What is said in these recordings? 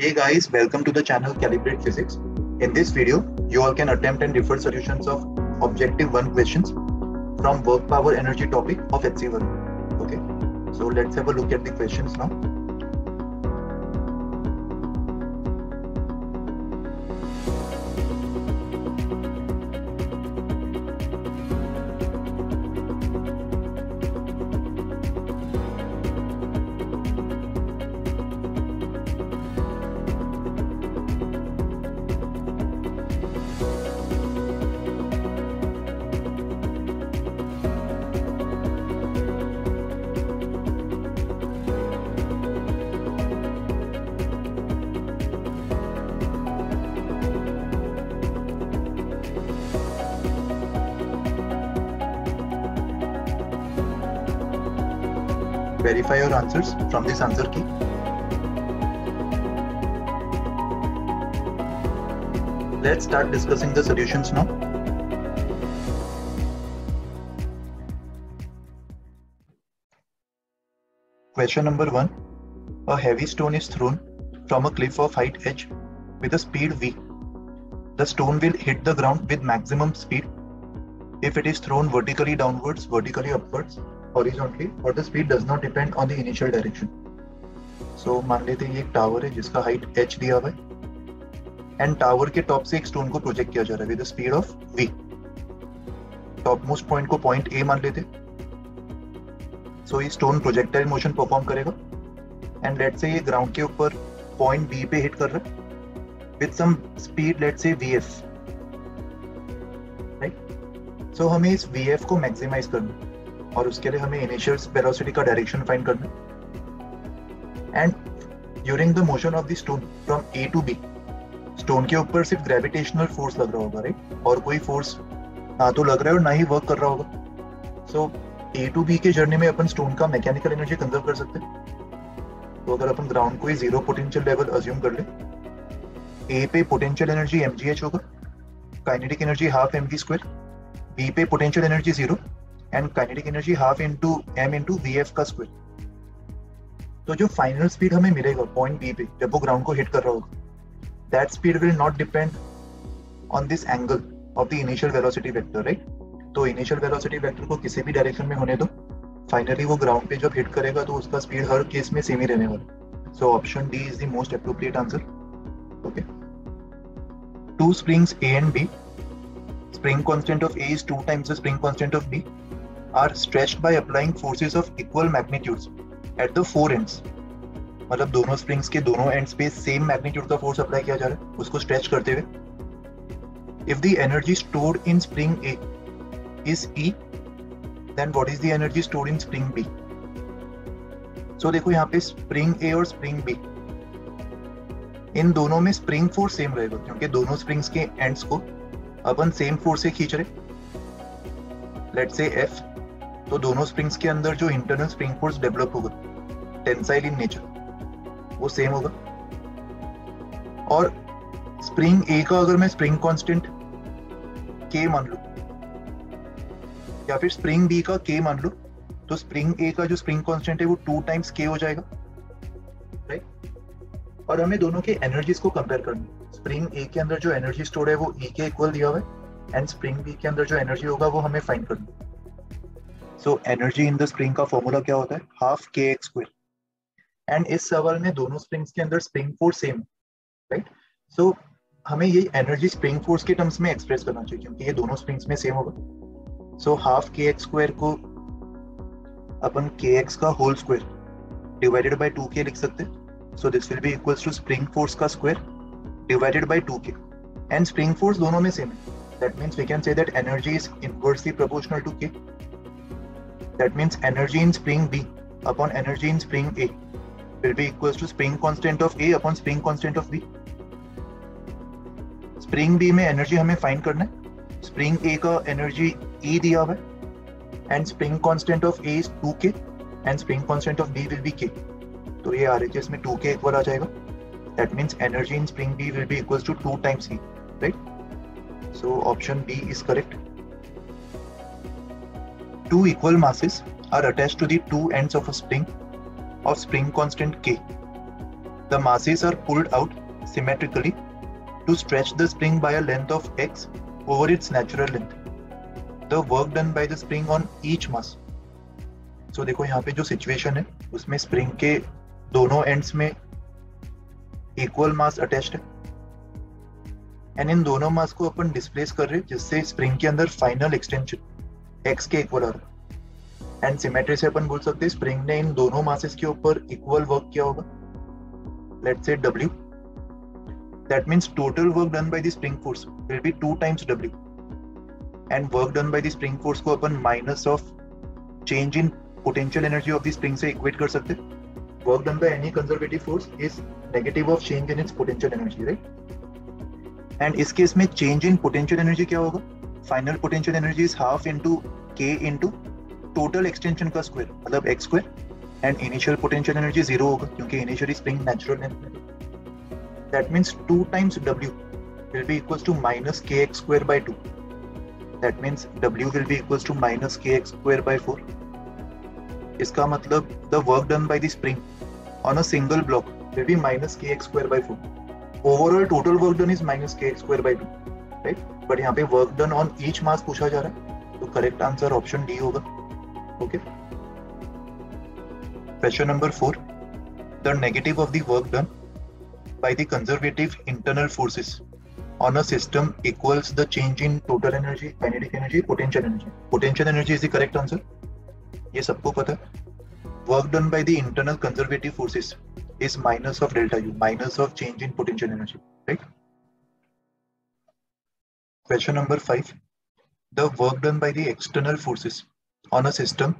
Hey guys, welcome to the channel Calibrate Physics. In this video, you all can attempt and refer solutions of objective 1 questions from work power energy topic of HC1. Okay, so let's have a look at the questions now. Verify your answers from this answer key. Let's start discussing the solutions now. Question number 1. A heavy stone is thrown from a cliff of height h with a speed v. The stone will hit the ground with maximum speed if it is thrown vertically downwards, vertically upwards, horizontally, or the speed does not depend on the initial direction. So मान लेते हैं ये एक tower है जिसका height h दिया हुआ है एंड टावर के टॉप से एक स्टोन को प्रोजेक्ट किया जा रहा है with the speed of v. Top most point को पॉइंट a मान लेते हैं. सो ये स्टोन प्रोजेक्टाइल मोशन परफॉर्म करेगा एंड लेट्स से ये ग्राउंड के ऊपर पॉइंट b पे हिट कर रहा है with some speed let's say vf. Right, so हमें इस vf को मैक्सिमाइज करना है और उसके लिए हमें इनिशियल वेलोसिटी का डायरेक्शन फाइंड करना है. And during the motion of the stone from A to B, stone के ऊपर सिर्फ ग्रेविटेशनल फोर्स लग रहा होगा, राइट, और कोई फोर्स ना तो लग रहा है और ना ही वर्क कर रहा होगा. सो ए टू बी के जर्नी में अपन स्टोन का मैकेनिकल एनर्जी कंजर्व कर सकते हैं. तो अगर अपन ग्राउंड को ही जीरो पोटेंशियल लेवल अज्यूम कर ले, ए पे पोटेंशियल एनर्जी mgh होगा, kinetic energy half mv², B पे potential energy zero and kinetic energy half into m into vf का स्क्वायर. तो जो फाइनल स्पीड हमें मिलेगा पॉइंट बी पे जब वो ग्राउंड को हिट कर रहा होगा, that speed will not depend on this angle of the initial velocity vector, right. तो इनिशियल वेलोसिटी वेक्टर को किसी भी डायरेक्शन में होने दो, फाइनली वो ग्राउंड पे जब हिट करेगा तो उसका स्पीड हर केस में सेम ही रहने वाला. So option D is the most appropriate answer. Okay, two springs A and B, spring constant of A is 2 times the spring constant of B, are stretched by applying forces of equal magnitudes at the four ends. मतलब दोनों springs के दोनों ends पे same magnitude का force apply किया जा रहा है उसको स्ट्रेच करते हुए. If the energy stored in spring A is E, then what is the energy stored in spring B? So देखो यहाँ पे स्प्रिंग A और स्प्रिंग B, इन दोनों में स्प्रिंग फोर्स सेम रहेगा क्योंकि दोनों स्प्रिंग्स के एंड्स को अपन सेम फोर्स से खींच रहे, लेट्स से F. तो दोनों स्प्रिंग्स के अंदर जो इंटरनल स्प्रिंग फोर्स डेवलप होगा टेंसाइल इन नेचर, वो सेम होगा. और स्प्रिंग A का अगर मैं स्प्रिंग कांस्टेंट K मान लूं या फिर स्प्रिंग B का K मान लूं, तो स्प्रिंग A का जो स्प्रिंग कांस्टेंट है वो 2 times K हो जाएगा, राइट. और हमें दोनों के एनर्जीज को कंपेयर करना है. स्प्रिंग A के अंदर जो एनर्जी स्टोर है वो E के इक्वल दिया हुआ है एंड स्प्रिंग B के अंदर जो एनर्जी होगा वो हमें फाइंड करना है. So energy in the spring का फॉर्मूला क्या होता है? Half kx². एंड इस सवाल में दोनों स्प्रिंग्स के अंदर स्प्रिंग फोर्स सेम है, राइट. सो हमें ये एनर्जी स्प्रिंग फोर्स के टर्म्स में एक्सप्रेस करना चाहिए क्योंकि ये दोनों स्प्रिंग्स में सेम होगा. सो हाफ kx² को अपन kx का whole square divided by 2k लिख सकते हैं. So this will be equals to spring force का square divided by 2k, and spring force दोनों में same है. That means we can say that energy is inversely proportional to k. That means energy in spring B upon energy in spring A will be equals to spring constant of A upon spring constant of B. Spring B में energy हमें find करना है. Spring A का energy E दिया हुआ है and spring constant of A is 2k and spring constant of B will be k. तो ये RHS में 2k इक्वल आ जाएगा. That means energy in spring B will be equals to 2 times E, right? So option B is correct. Two equal masses are attached to the two ends of a spring of spring constant K. The masses are pulled out symmetrically to stretch the spring by a length of x over its natural length. The work done by the spring on each mass. So देखो यहाँ पे जो situation है उसमें spring के दोनों ends में equal मास attached है एंड इन दोनों मास को अपन डिस्प्लेस कर रहे हैं जिससे स्प्रिंग के अंदर फाइनल एक्सटेंशन x के इक्वल आ रहा है एंड सिमेट्री से अपन बोल सकते हैं स्प्रिंग ने इन दोनों मासेस के ऊपर इक्वल वर्क किया होगा. Let's say W. That means total work done by the spring force will be 2 times W. And work done by the spring force को अपन minus of change in potential energy of the spring से equate कर सकते हैं. Work done by any conservative force is negative of change in its potential energy, right? And इस case में change in potential energy क्या होगा? Final potential energy is half into K into total extension का square, मतलब x square. And initial potential energy 0 होगा क्योंकि initially spring natural length है. That means 2 times W will be equals to minus kx square by 2. That means W will be equals to minus kx square by 4. इसका मतलब the work done by the spring on a single block will be minus kx square by 4. Overall total work done is minus kx square by 2, right? But यहाँ पे work done on each mass पूछा जा रहा है, तो correct answer option D होगा. Okay. Question number 4. The negative of the work done by the conservative internal forces on a system equals the change in total energy, kinetic energy, potential energy. Potential energy is the correct answer. ये सबको पता है. Work done by the internal conservative forces is minus of delta U, minus of change in potential energy, right? Question number 5. The work done by the external forces on a system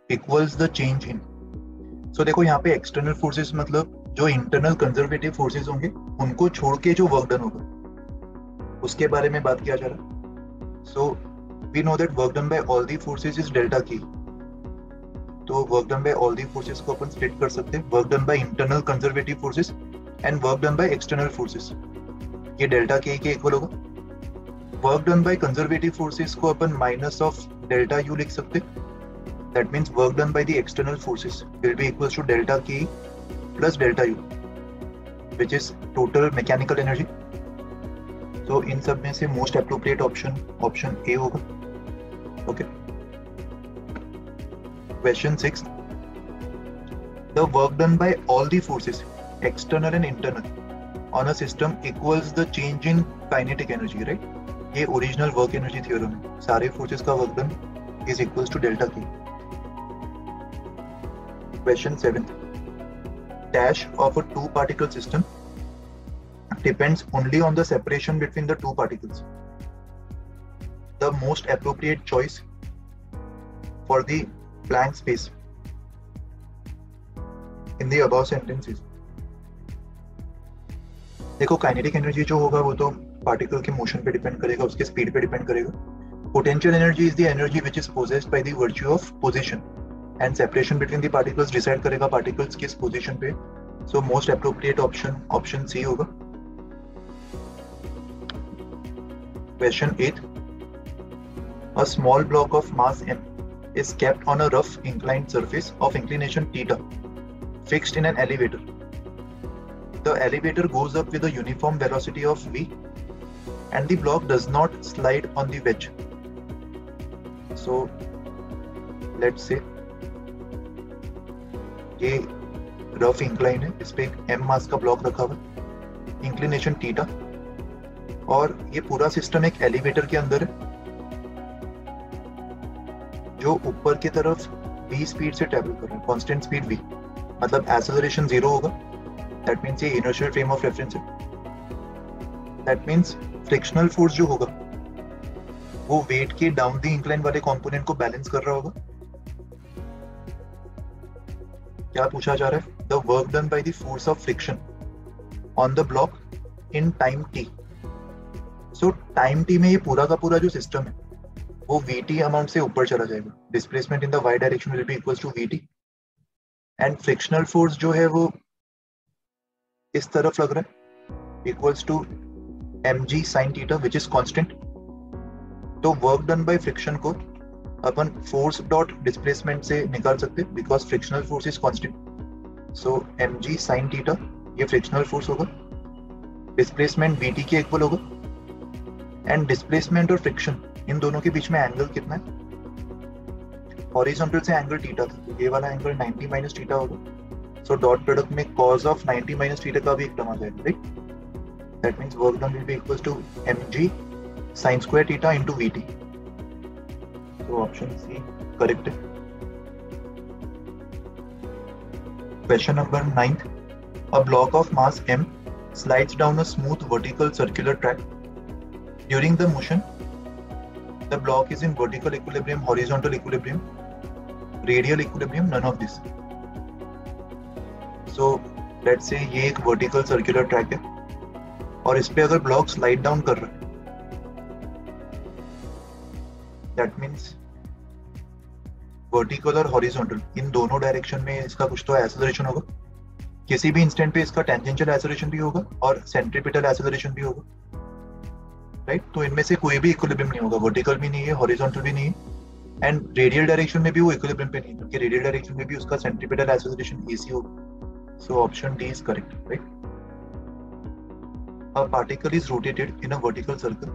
equals the change in. So देखो यहाँ पे external forces मतलब जो internal conservative forces होंगे उनको छोड़ के जो वर्क डन होगा उसके बारे में बात किया जा रहा है. So we know that work done by all the forces is delta K. तो work done by all the forces को अपन स्प्लिट कर सकते हैं. Work done by internal conservative forces and work done by external forces, ये delta के equal होगा. Work done by conservative forces को अपन माइनस ऑफ डेल्टा यू लिख सकते हैं. That means work done by the external forces will be equals to delta के plus delta U, which is total mechanical energy. So इन सब में से most appropriate option A होगा. Okay. Question 6. The work done by all the forces, external and internal, on a system equals the change in kinetic energy, right? ये original work energy theorem है. सारे forces का work done is equals to delta K. Question 7. Dash of a two-particle system depends only on the separation between the two particles. The most appropriate choice for the blank space in the above sentences. देखो kinetic energy जो होगा वो तो particle के motion पे depend करेगा, उसके speed पे डिपेंड करेगा. Potential energy is the energy which is possessed by the virtue of position and separation between the particles decide करेगा पार्टिकल्स किस पोजीशन पे. So most appropriate option C होगा. Question 8. A small block of mass m is kept on a rough inclined surface of inclination theta fixed in an elevator. The elevator goes up with a uniform velocity of v and the block does not slide on the wedge. So let's say ये rough incline है, इस पे एक m मास का block रखा हुआ है, inclination theta, और ये पूरा सिस्टम एक एलिवेटर के अंदर है जो ऊपर की तरफ v स्पीड से ट्रैवल कर रहा है, कांस्टेंट स्पीड v, मतलब एक्सेलरेशन 0 होगा. दैट मींस ये इनर्शियल फ्रेम ऑफ रेफरेंस है. दैट मींस फ्रिक्शनल फोर्स जो होगा वो वेट के डाउन द इंक्लाइन वाले कंपोनेंट को बैलेंस कर रहा होगा. क्या पूछा जा रहा है? The work done by the force of friction on the block in time t. So time t में ये पूरा का पूरा जो सिस्टम है वो vt अमाउंट से ऊपर चला जाएगा. Displacement in the y direction will be equals to vt and frictional force जो है वो इस तरफ लग रहा है, equals to mg sin theta which is constant. तो वर्क डन बाय फ्रिक्शन को अपन फोर्स डॉट डिस्प्लेसमेंट से निकाल सकते हैं because frictional force is constant. So mg sin theta ये फ्रिक्शनल फोर्स होगा, डिस्प्लेसमेंट Vt के इक्वल होगा, एंड डिस्प्लेसमेंट और फ्रिक्शन इन दोनों के बीच में एंगल कितना है? हॉरिजॉन्टल से एंगल थीटा था, तो ये वाला एंगल 90 माइनस थीटा होगा। सो डॉट प्रोडक्ट में cos ऑफ 90 माइनस थीटा का भी एक टर्म आ जाएगा, right? That means work done will be equal to mg sin square theta into Vt। तो ऑप्शन सी करेक्ट है। Question number 9, a block of mass m slides down a smooth vertical circular track. During the motion, the block is in vertical equilibrium, horizontal equilibrium, radial equilibrium, none of this. So let's say ये एक vertical circular track है और इस पे अगर block slide down कर रहा है, that means vertical और horizontal इन दोनों डायरेक्शन में इसका कुछ तो एक्सेलरेशन होगा। किसी भी इंस्टेंट पे इसका टेंजेंशियल एक्सेलरेशन भी होगा और सेंट्रीपिटल एक्सेलरेशन भी होगा, राइट? तो इनमें से कोई भी इक्विलिब्रियम नहीं होगा, वर्टिकल भी नहीं है, हॉरिजॉन्टल भी नहीं है, एंड रेडियल डायरेक्शन में भी वो इक्विलिब्रियम पे नहीं है, क्योंकि रेडियल डायरेक्शन में भी उसका सेंट्रीपिटल एक्सेलरेशन AC होगा। So option D is correct, right? A particle is rotated in a vertical circle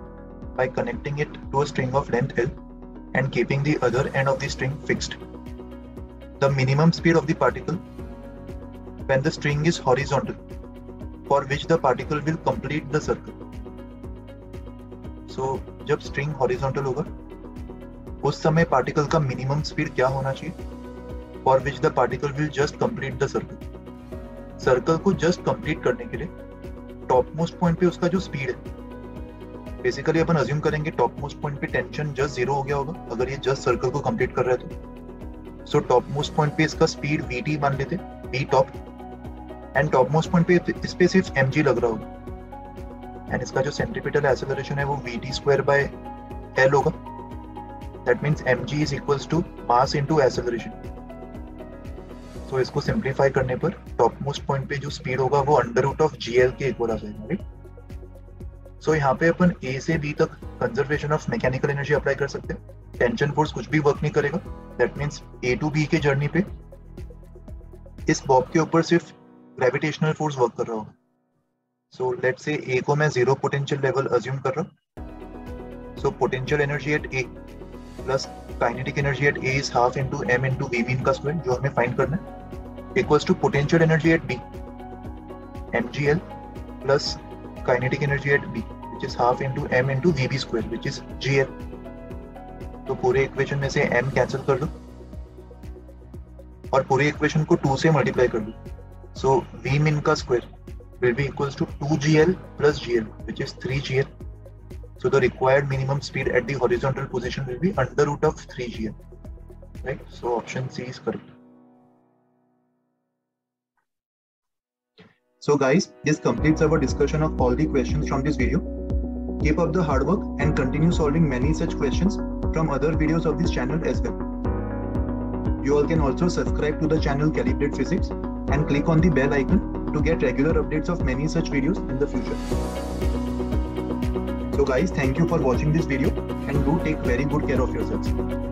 by connecting it to a string of length L and keeping the other end of the string fixed. The minimum speed of the particle when the string is horizontal, for which the particle will complete the circle. So जब string horizontal होगा उस समय particle का minimum speed क्या होना चाहिए? For which the particle will just complete the circle. Circle को just complete करने के लिए टॉप मोस्ट पॉइंट पे उसका जो स्पीड है, बेसिकली अपन अज्यूम करेंगे टॉप मोस्ट पॉइंट पे टेंशन जस्ट 0 हो गया होगा अगर ये जस्ट सर्कल को कंप्लीट कर रहा है तो। सो टॉप मोस्ट पॉइंट पे इसका स्पीड Vt मान लेते, V top, and top most point पे इस पे सिर्फ mg लग रहा होगा, एंड इसका जो सेंट्रीपिटल एक्सेलरेशन है वो Vt स्क्वायर बाय L होगा। That means mg is equals to mass into acceleration. तो इसको सिंप्लीफाई करने पर टॉप मोस्ट पॉइंट पे जो स्पीड होगा वो अंडर रूट ऑफ GL के इक्वल आ जाएगा, राइट? सो यहाँ पे अपन A से B तक conservation of mechanical energy apply कर सकते हैं। टेंशन फोर्स कुछ भी वर्क नहीं करेगा, that means A to B के जर्नी पे इस बॉब के ऊपर सिर्फ ग्रेविटेशनल फोर्स वर्क कर रहा होगा। सो लेट्स से A को मैं 0 पोटेंशियल लेवल अज्यूम कर रहा हूँ। So potential energy at A plus kinetic energy at A is half into m into v mean का स्क्वायर, जो हमें फाइंड करना है, equals to potential energy at B mgl plus kinetic energy at B which is half into m into vb square which is gl। तो पूरे equation में से m cancel कर दो और पूरे इक्वेशन को 2 से मल्टीप्लाई कर दो। सो v min का square will be equals to 2gl plus gl which is 3gl. So the required minimum speed at the horizontal position will be under root of 3gl, right? So option C is correct. So guys, this completes our discussion of all the questions from this video. Keep up the hard work and continue solving many such questions from other videos of this channel as well. You all can also subscribe to the channel Calibrate Physics and click on the bell icon to get regular updates of many such videos in the future. So guys, thank you for watching this video and do take very good care of yourselves.